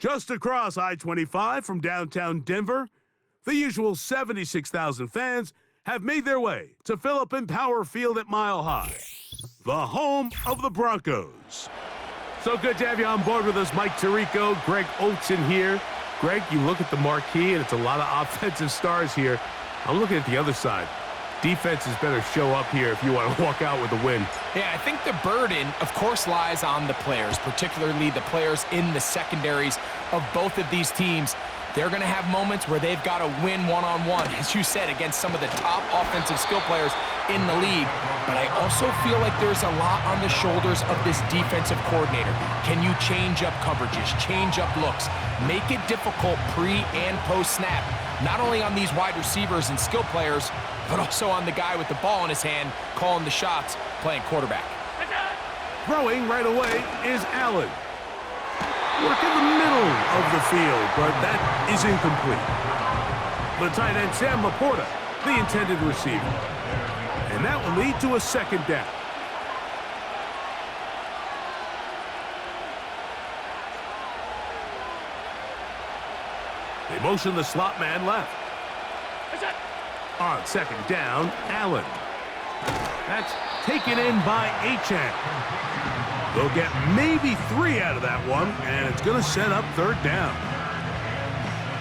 Just across I-25 from downtown Denver, the usual 76,000 fans have made their way to Philip Power Field at Mile High, the home of the Broncos. So good to have you on board with us, Mike Tirico, Greg Olson here. Greg, you look at the marquee, and it's a lot of offensive stars here. I'm looking at the other side. Defenses better show up here if you want to walk out with a win. Yeah, I think the burden, of course, lies on the players, particularly the players in the secondaries of both of these teams. They're going to have moments where they've got to win one-on-one, as you said, against some of the top offensive skill players in the league. But I also feel like there's a lot on the shoulders of this defensive coordinator. Can you change up coverages, change up looks, make it difficult pre- and post-snap, not only on these wide receivers and skill players, but also on the guy with the ball in his hand, calling the shots, playing quarterback. Throwing right away is Allen. Work in the middle of the field, but that is incomplete. The tight end, Sam Laporta, the intended receiver. And that will lead to a second down. They motion the slot man left. On second down, Allen. That's taken in by Achane. They'll get maybe 3 out of that one, and it's going to set up third down.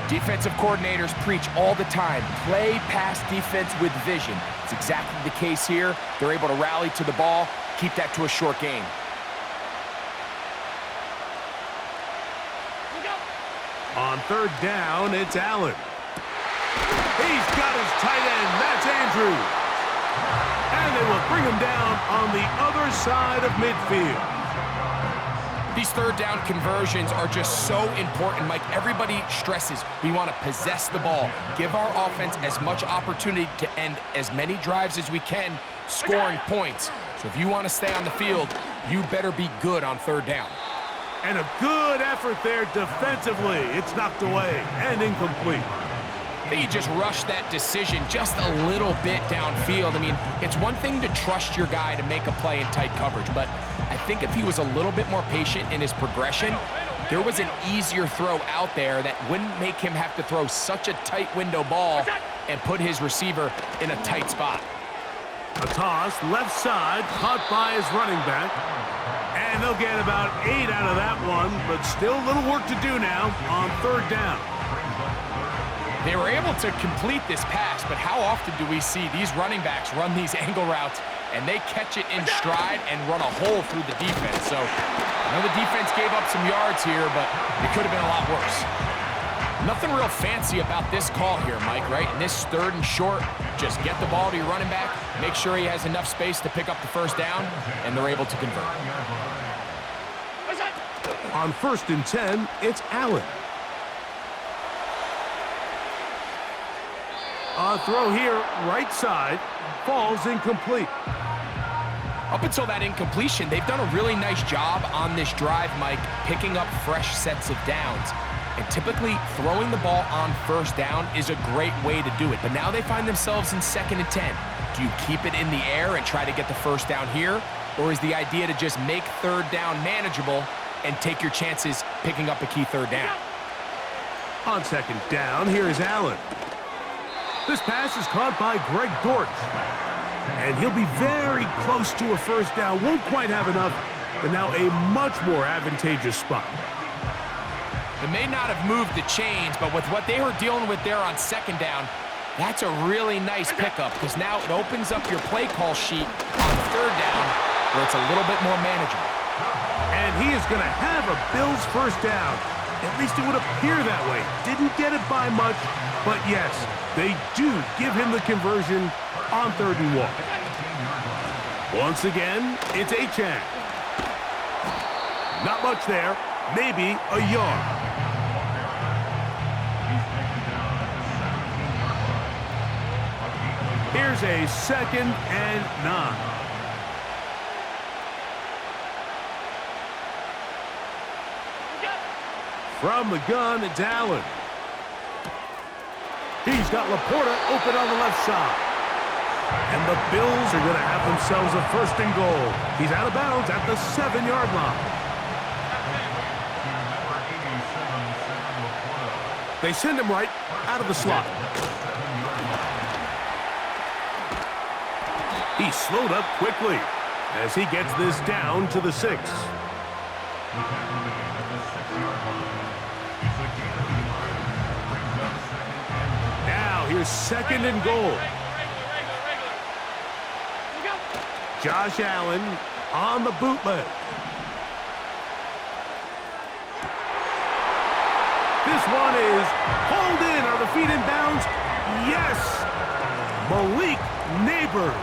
Defensive coordinators preach all the time, play pass defense with vision. It's exactly the case here. They're able to rally to the ball, keep that to a short game. On third down, it's Allen. He's got his tight end. That's Andrews. And they will bring him down on the other side of midfield. These third down conversions are just so important, Mike. Everybody stresses we want to possess the ball, give our offense as much opportunity to end as many drives as we can, scoring points. So if you want to stay on the field, you better be good on third down. And a good effort there defensively. It's knocked away and incomplete. He just rushed that decision just a little bit downfield. I mean, it's one thing to trust your guy to make a play in tight coverage, but I think if he was a little bit more patient in his progression, there was an easier throw out there that wouldn't make him have to throw such a tight window ball and put his receiver in a tight spot. A toss, left side, caught by his running back. And they'll get about 8 out of that one, but still a little work to do now on third down. They were able to complete this pass, but how often do we see these running backs run these angle routes and they catch it in stride and run a hole through the defense? So I know the defense gave up some yards here, but it could have been a lot worse. Nothing real fancy about this call here, Mike, right? In this third and short, just get the ball to your running back, make sure he has enough space to pick up the first down, and they're able to convert. On 1st and 10, it's Allen. A throw here, right side, falls incomplete. Up until that incompletion, they've done a really nice job on this drive, Mike, picking up fresh sets of downs. And typically, throwing the ball on first down is a great way to do it. But now they find themselves in 2nd and 10. Do you keep it in the air and try to get the first down here? Or is the idea to just make third down manageable and take your chances picking up a key third down? On 2nd down, here is Allen. This pass is caught by Greg Dortch. And he'll be very close to a first down. Won't quite have enough, but now a much more advantageous spot. It may not have moved the chains, but with what they were dealing with there on 2nd down, that's a really nice pickup because now it opens up your play call sheet on 3rd down where it's a little bit more manageable. And he is going to have a Bills first down. At least it would appear that way. Didn't get it by much, but yes, they do give him the conversion on 3rd and 1. Once again, it's Achane. Not much there, maybe a yard. Here's a 2nd and 9. From the gun, it's Allen. He's got Laporta open on the left side. And the Bills are going to have themselves a 1st and goal. He's out of bounds at the 7-yard line. They send him right out of the slot. He slowed up quickly as he gets this down to the 6. Now here's 2nd and goal. Josh Allen on the bootleg. This one is pulled in. Are the feet in bounds? Yes! Malik Neighbors.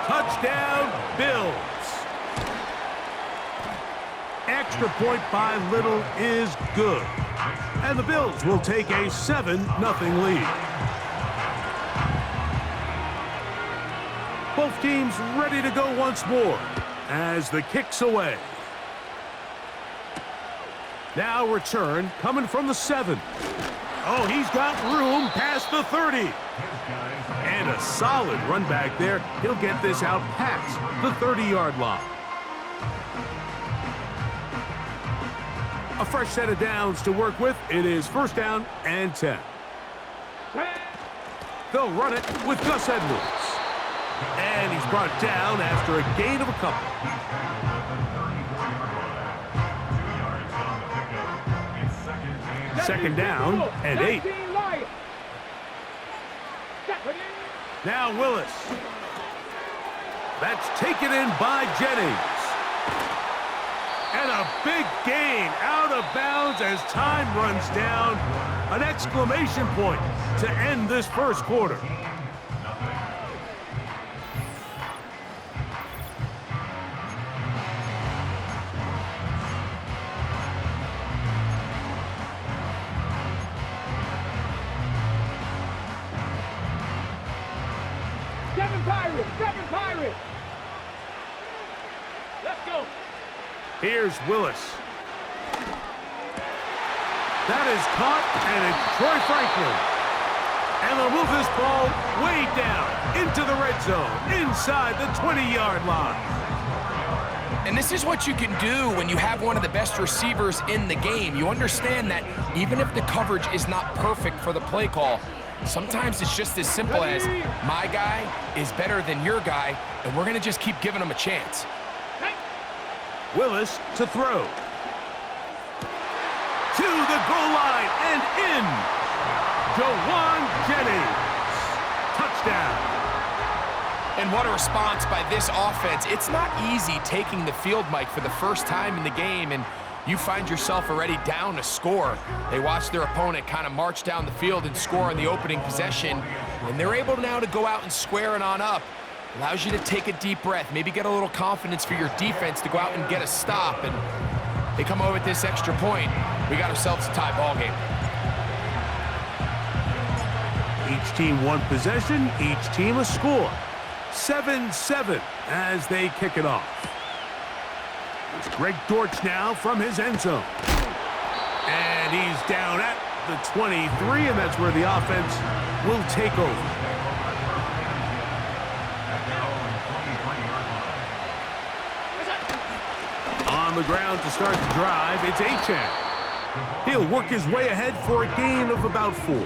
Touchdown, Bills. Extra point by Little is good. And the Bills will take a 7-0 lead. Both teams ready to go once more as the kick's away. Now return coming from the 7. Oh, he's got room past the 30. And a solid run back there. He'll get this out past the 30-yard line. A fresh set of downs to work with. It is 1st down and 10. They'll run it with Gus Edwards. And he's brought down after a gain of a couple. Second down and 8. Now Willis. That's taken in by Jennings. And a big gain out of bounds as time runs down. An exclamation point to end this first quarter. Seven Pirates! Let's go! Here's Willis. That is caught, and it's Troy Franklin. And they'll move this ball way down into the red zone, inside the 20-yard line. And this is what you can do when you have one of the best receivers in the game. You understand that even if the coverage is not perfect for the play call, sometimes it's just as simple as my guy is better than your guy, and we're going to just keep giving him a chance. Willis to throw. To the goal line and in. Jawan Jennings. Touchdown. And what a response by this offense. It's not easy taking the field, Mike, for the first time in the game, and you find yourself already down a score. They watch their opponent kind of march down the field and score on the opening possession, and they're able now to go out and square it on up. Allows you to take a deep breath, maybe get a little confidence for your defense to go out and get a stop, and they come over with this extra point. We got ourselves a tie ball game. Each team one possession, each team a score. 7-7 as they kick it off. It's Greg Dortch now from his end zone. And he's down at the 23, and that's where the offense will take over. On the ground to start the drive, it's Achane. He'll work his way ahead for a gain of about 4.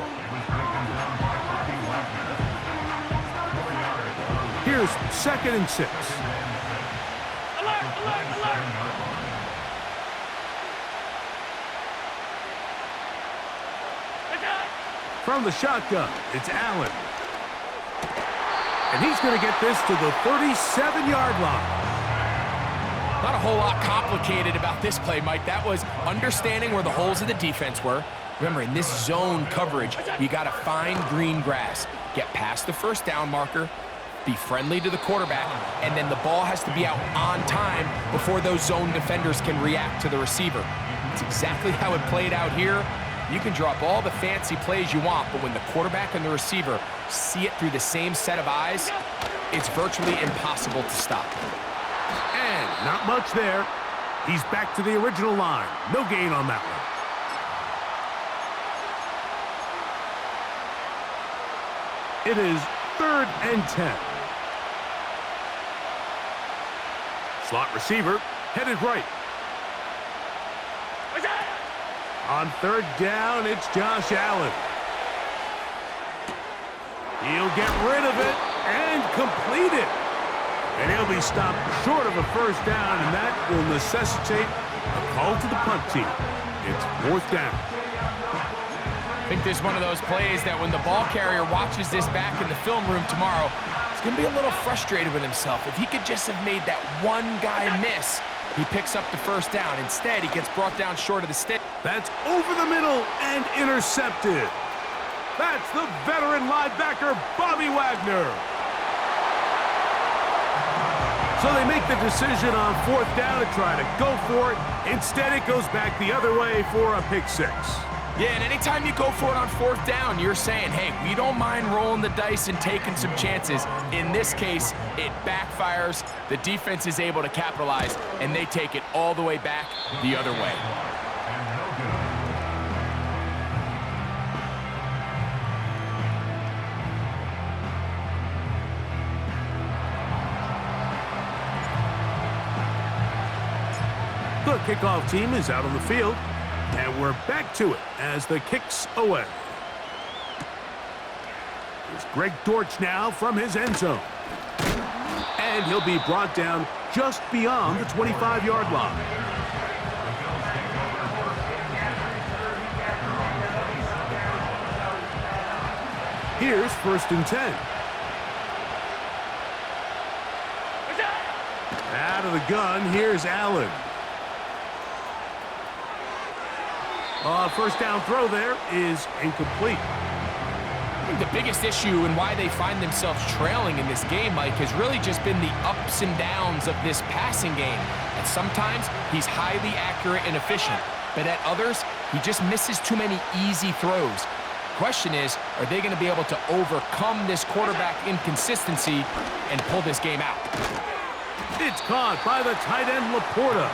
Here's 2nd and 6. Alert, alert, alert! From the shotgun, it's Allen. And he's going to get this to the 37-yard line. Not a whole lot complicated about this play, Mike. That was understanding where the holes of the defense were. Remember, in this zone coverage, you got to find green grass, get past the first down marker, be friendly to the quarterback, and then the ball has to be out on time before those zone defenders can react to the receiver. It's exactly how it played out here. You can draw up all the fancy plays you want, but when the quarterback and the receiver see it through the same set of eyes, it's virtually impossible to stop. And not much there. He's back to the original line. No gain on that one. It is 3rd and 10. Slot receiver headed right. On third down, it's Josh Allen. He'll get rid of it and complete it. And he'll be stopped short of a first down, and that will necessitate a call to the punt team. It's fourth down. I think this is one of those plays that when the ball carrier watches this back in the film room tomorrow, he's going to be a little frustrated with himself. If he could just have made that one guy miss, he picks up the first down. Instead, he gets brought down short of the stick. That's over the middle and intercepted. That's the veteran linebacker, Bobby Wagner. So they make the decision on fourth down to try to go for it. Instead, it goes back the other way for a pick six. Yeah, and anytime you go for it on fourth down, you're saying, hey, we don't mind rolling the dice and taking some chances. In this case, it backfires. The defense is able to capitalize, and they take it all the way back the other way. The kickoff team is out on the field, and we're back to it as the kick's away. It's Greg Dortch now from his end zone. And he'll be brought down just beyond the 25-yard line. Here's first and 10. Out of the gun, here's Allen. First down throw there is incomplete. I think the biggest issue and why they find themselves trailing in this game, Mike, has really just been the ups and downs of this passing game. And sometimes he's highly accurate and efficient, but at others, he just misses too many easy throws. Question is, are they going to be able to overcome this quarterback inconsistency and pull this game out? It's caught by the tight end, Laporta.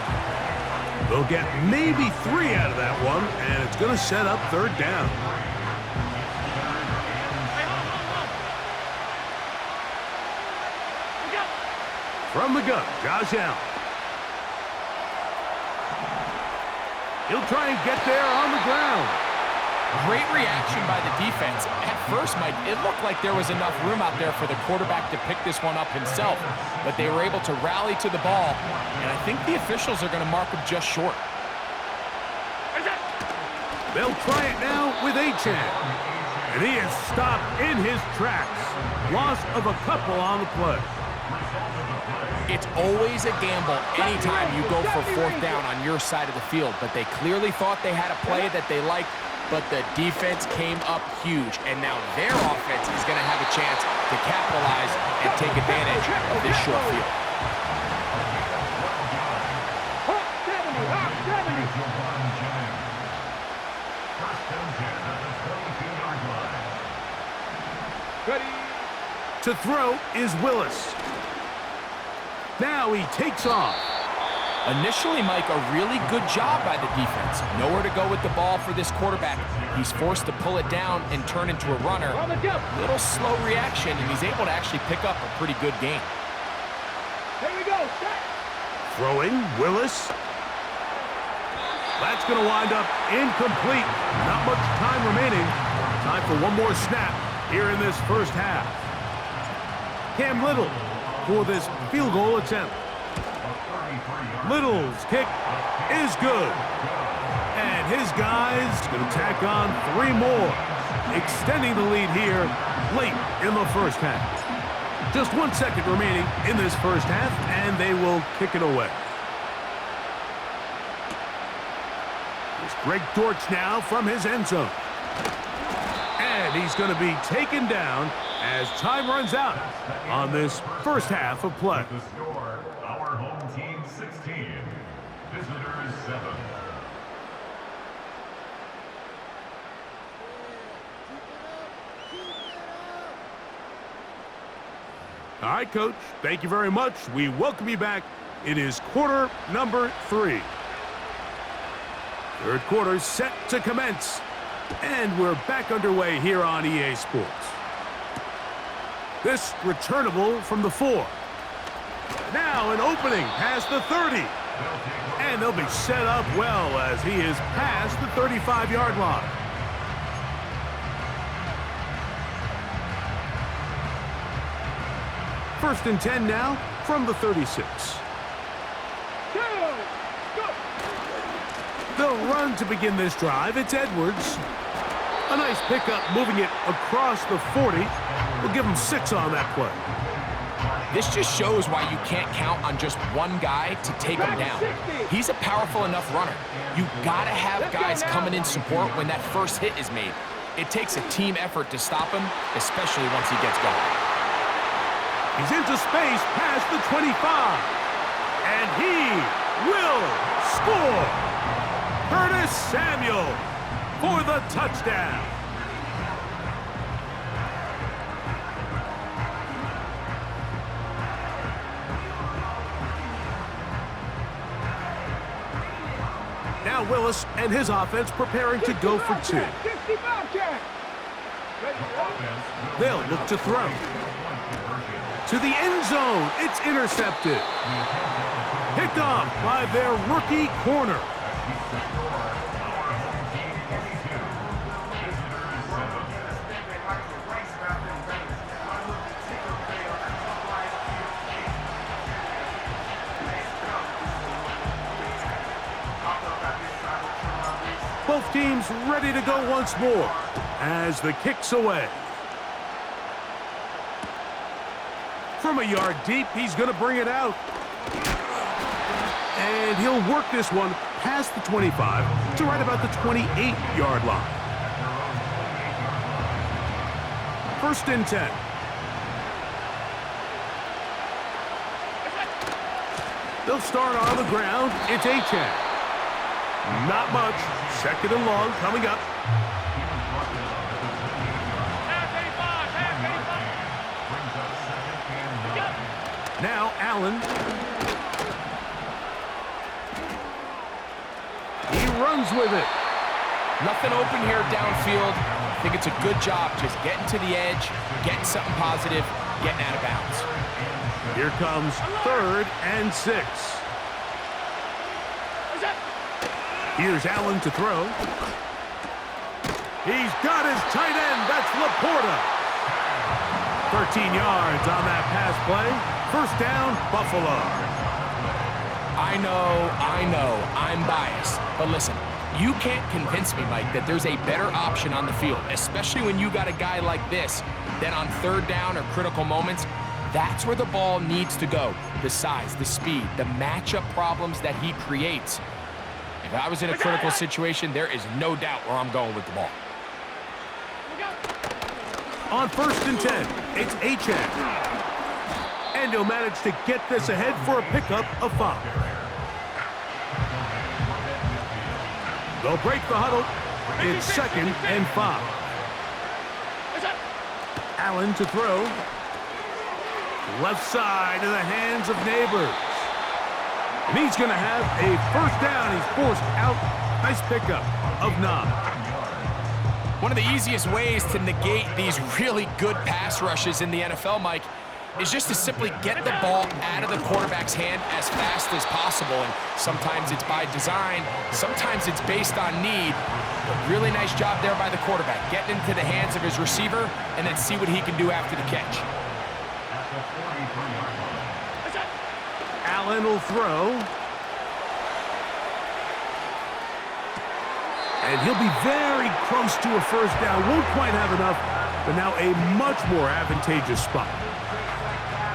They'll get maybe 3 out of that one, and it's going to set up third down. From the gun, Josh Allen. He'll try and get there on the ground. Great reaction by the defense. At first, Mike, it looked like there was enough room out there for the quarterback to pick this one up himself, but they were able to rally to the ball, and I think the officials are going to mark him just short. They'll try it now with Achane, and he is stopped in his tracks. Loss of a couple on the play. It's always a gamble anytime you go for fourth down on your side of the field, but they clearly thought they had a play that they liked, but the defense came up huge, and now their offense is going to have a chance to capitalize and take advantage of this short field. To throw is Willis. Now he takes off. Initially, Mike, a really good job by the defense. Nowhere to go with the ball for this quarterback. He's forced to pull it down and turn into a runner. Little slow reaction, and he's able to actually pick up a pretty good game. Here we go. Set. Throwing, Willis. That's going to wind up incomplete. Not much time remaining. Time for one more snap here in this first half. Cam Little for this field goal attempt. Little's kick is good. And his guys going to tack on 3 more, extending the lead here late in the first half. Just 1 second remaining in this first half, and they will kick it away. It's Greg Dortch now from his end zone. And he's going to be taken down as time runs out on this first half of play. The score, our home team 16, visitors 7. All right, Coach, thank you very much. We welcome you back. It is quarter number 3. Third quarter set to commence. And we're back underway here on EA Sports. This returnable from the 4. Now an opening past the 30. And they'll be set up well as he is past the 35-yard line. First and 10 now from the 36. They'll run to begin this drive. It's Edwards. A nice pickup moving it across the 40. We'll give him 6 on that play. This just shows why you can't count on just one guy to take him down. He's a powerful enough runner. You gotta have guys coming in support when that first hit is made. It takes a team effort to stop him, especially once he gets going. He's into space past the 25. And he will score. Curtis Samuel for the touchdown. Now Willis and his offense preparing to go for 2. They'll look to throw. To the end zone. It's intercepted. Picked off by their rookie corner. Both teams ready to go once more as the kick's away. From a yard deep, he's going to bring it out. And he'll work this one past the 25 to right about the 28-yard line. First and 10. They'll start on the ground. It's Achane. Not much. Second and long coming up. Now Allen. He runs with it. Nothing open here downfield. I think it's a good job just getting to the edge, getting something positive, getting out of bounds. Here comes 3rd and 6. Here's Allen to throw. He's got his tight end. That's Laporta. 13 yards on that pass play. First down, Buffalo. I know, I'm biased. But listen, you can't convince me, Mike, that there's a better option on the field, especially when you got a guy like this, that on 3rd down or critical moments, that's where the ball needs to go. The size, the speed, the matchup problems that he creates. If I was in a critical situation, there is no doubt where I'm going with the ball. On 1st and 10, it's Achane. And he'll manage to get this ahead for a pickup of 5. They'll break the huddle. It's 2nd and 5. Allen to throw. Left side in the hands of Neighbors. And he's going to have a first down. He's forced out. Nice pickup of 9. One of the easiest ways to negate these really good pass rushes in the NFL, Mike, is just to simply get the ball out of the quarterback's hand as fast as possible. And sometimes it's by design, sometimes it's based on need. But really nice job there by the quarterback, getting into the hands of his receiver and then see what he can do after the catch. Allen will throw. And he'll be very close to a first down. Won't quite have enough, but now a much more advantageous spot.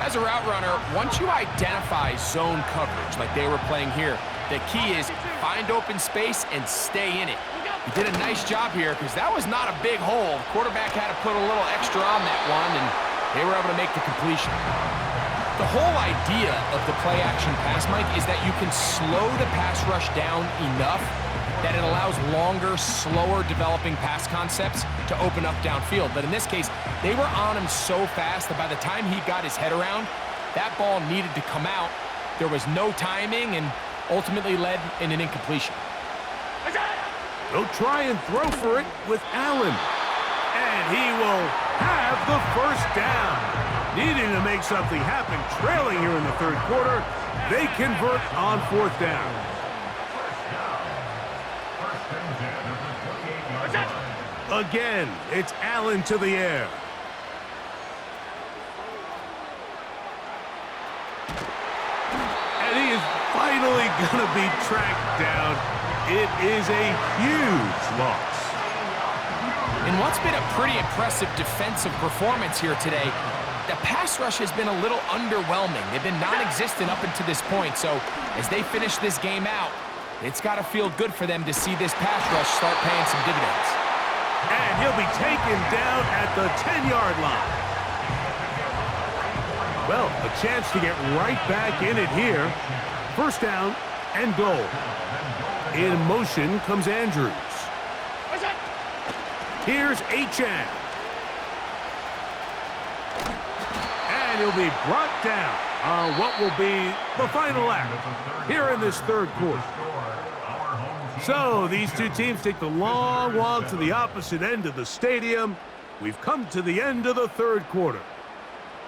As a route runner, once you identify zone coverage like they were playing here, the key is find open space and stay in it. He did a nice job here because that was not a big hole. The quarterback had to put a little extra on that one, and they were able to make the completion. The whole idea of the play-action pass, Mike, is that you can slow the pass rush down enough that it allows longer, slower developing pass concepts to open up downfield. But in this case, they were on him so fast that by the time he got his head around, that ball needed to come out. There was no timing and ultimately led in an incompletion. They'll try and throw for it with Allen. And he will have the first down. Needing to make something happen, trailing here in the 3rd quarter. They convert on 4th down. again. It's Allen to the air. And he is finally going to be tracked down. It is a huge loss. In what's been a pretty impressive defensive performance here today, the pass rush has been a little underwhelming. They've been non-existent up until this point, so as they finish this game out, it's got to feel good for them to see this pass rush start paying some dividends. And he'll be taken down at the 10-yard line. Well, a chance to get right back in it here. First down and goal. In motion comes Andrews. Here's Achane. And he'll be brought down on what will be the final act here in this third quarter. So these two teams take the long walk to the opposite end of the stadium. We've come to the end of the third quarter.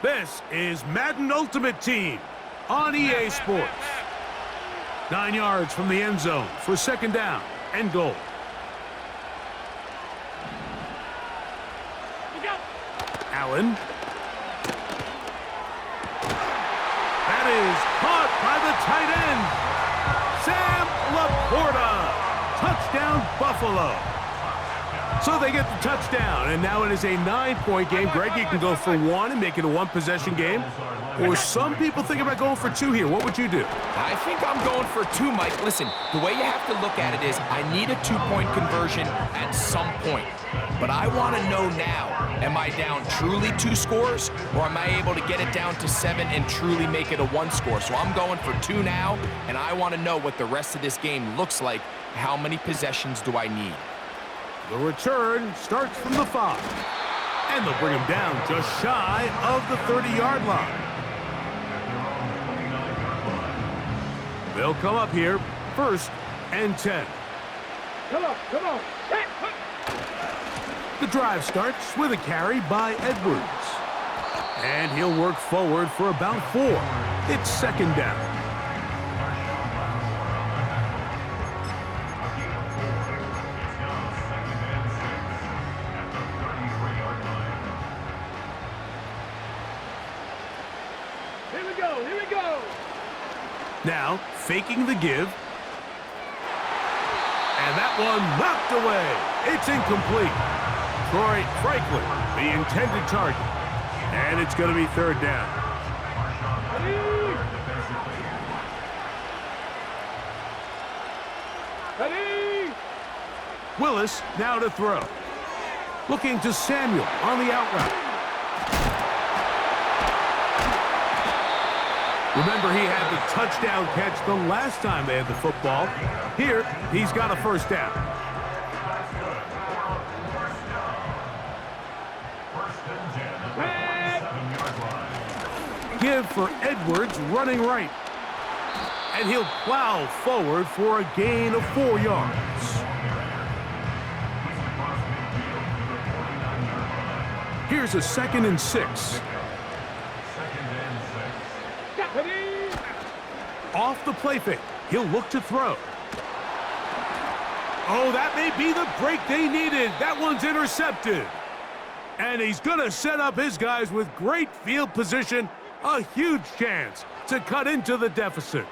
This is Madden Ultimate Team on EA Sports. 9 yards from the end zone for second down and goal. Allen. That is caught by the tight end. Sam Laporta. Touchdown, Buffalo. So they get the touchdown, and now it is a 9-point game. Greg, you can go for one and make it a one-possession game. Or some people think about going for two here. What would you do? I think I'm going for two, Mike. Listen, the way you have to look at it is I need a 2-point conversion at some point. But I want to know now, am I down truly 2 scores, or am I able to get it down to 7 and truly make it a 1 score? So I'm going for 2 now, and I want to know what the rest of this game looks like. How many possessions do I need? The return starts from the 5. And they'll bring him down just shy of the 30-yard line. They'll come up here, 1st and 10. Come on, come on. The drive starts with a carry by Edwards. And he'll work forward for about 4. It's second down. Here we go. Now, faking the give. And that one knocked away. It's incomplete. Troy Franklin, the intended target. And it's going to be third down. Ready. Willis now to throw. Looking to Samuel on the out route. Remember, he had the touchdown catch the last time they had the football. Here, he's got a first down. Give for Edwards running right. And he'll plow forward for a gain of 4 yards. Here's a 2nd and 6. Off the play fake. He'll look to throw. Oh, that may be the break they needed. That one's intercepted. And he's going to set up his guys with great field position. A huge chance to cut into the deficit.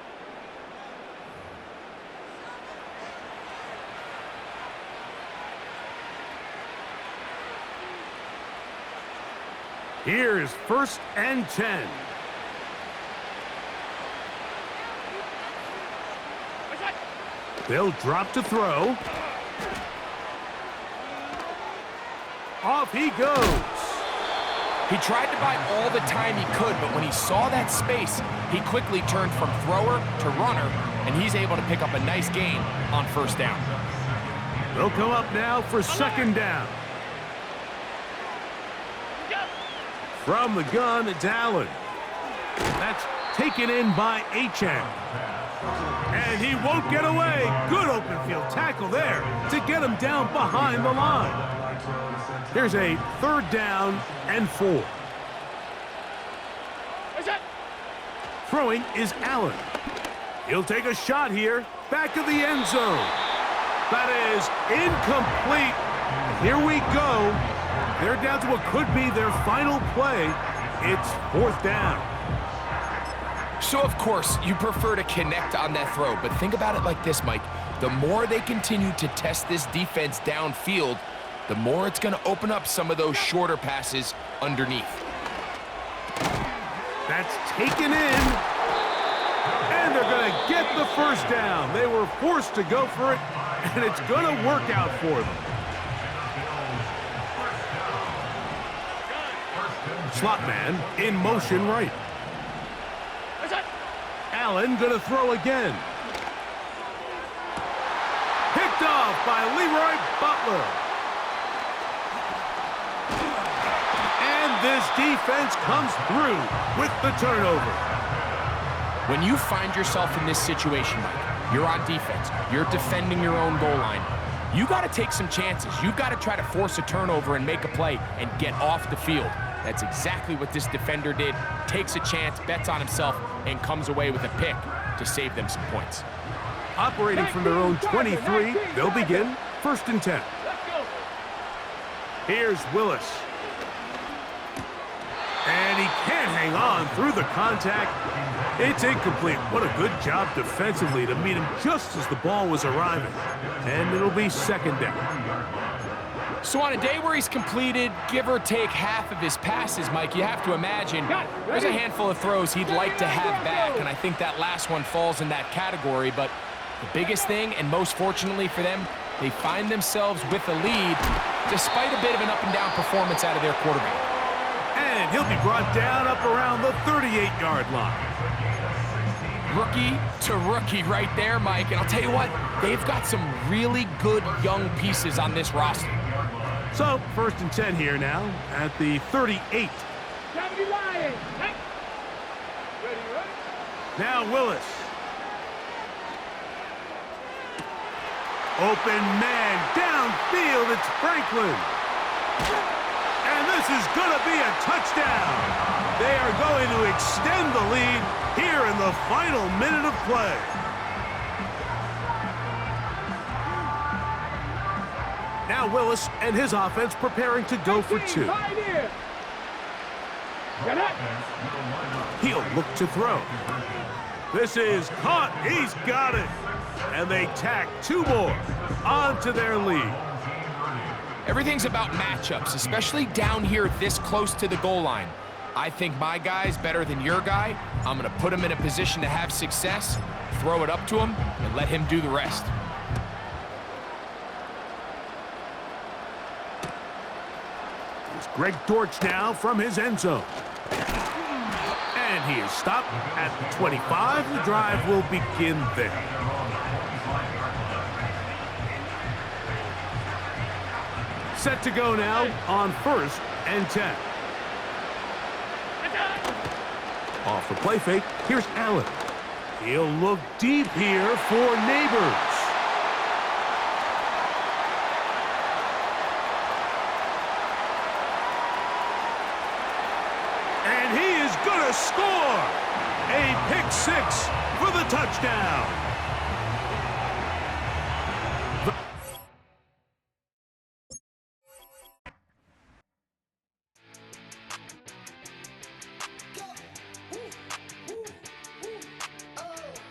Here's 1st and 10. They'll drop to throw. Off he goes. He tried to buy all the time he could, but when he saw that space, he quickly turned from thrower to runner, and he's able to pick up a nice gain on first down. They'll come up now for second down. From the gun, it's Allen. That's taken in by Achane. And he won't get away. Good open field tackle there to get him down behind the line. Here's a 3rd down and 4. Throwing is Allen. He'll take a shot here. Back of the end zone. That is incomplete. Here we go. They're down to what could be their final play. It's 4th down. So, of course, you prefer to connect on that throw, but think about it like this, Mike. The more they continue to test this defense downfield, the more it's going to open up some of those shorter passes underneath. That's taken in. And they're going to get the 1st down. They were forced to go for it, and it's going to work out for them. Slot man in motion right. Allen going to throw again. Picked off by Leroy Butler. And this defense comes through with the turnover. When you find yourself in this situation, Mike, you're on defense, you're defending your own goal line, you got to take some chances. You've got to try to force a turnover and make a play and get off the field. That's exactly what this defender did. Takes a chance, bets on himself, and comes away with a pick to save them some points. Operating from their own 23, they'll begin 1st and 10. Here's Willis. And he can't hang on through the contact. It's incomplete. What a good job defensively to meet him just as the ball was arriving. And it'll be 2nd down. So on a day where he's completed, give or take half of his passes, Mike, you have to imagine there's a handful of throws he'd like to have back, and I think that last one falls in that category. But the biggest thing, and most fortunately for them, they find themselves with a lead despite a bit of an up-and-down performance out of their quarterback. And he'll be brought down up around the 38-yard line. Rookie to rookie right there, Mike. And I'll tell you what, they've got some really good young pieces on this roster. So, 1st and 10 here now at the 38. Now Willis. Open man downfield. It's Franklin. And this is going to be a touchdown. They are going to extend the lead here in the final minute of play. Now Willis and his offense preparing to go for 2. He'll look to throw. This is caught. He's got it. And they tack 2 more onto their lead. Everything's about matchups, especially down here this close to the goal line. I think my guy's better than your guy. I'm going to put him in a position to have success, throw it up to him, and let him do the rest. It's Greg Dortch now from his end zone. And he is stopped at the 25. The drive will begin there. Set to go now on 1st and 10. Off the play fake, here's Allen. He'll look deep here for Neighbors. And he is going to score! A pick 6 for the touchdown.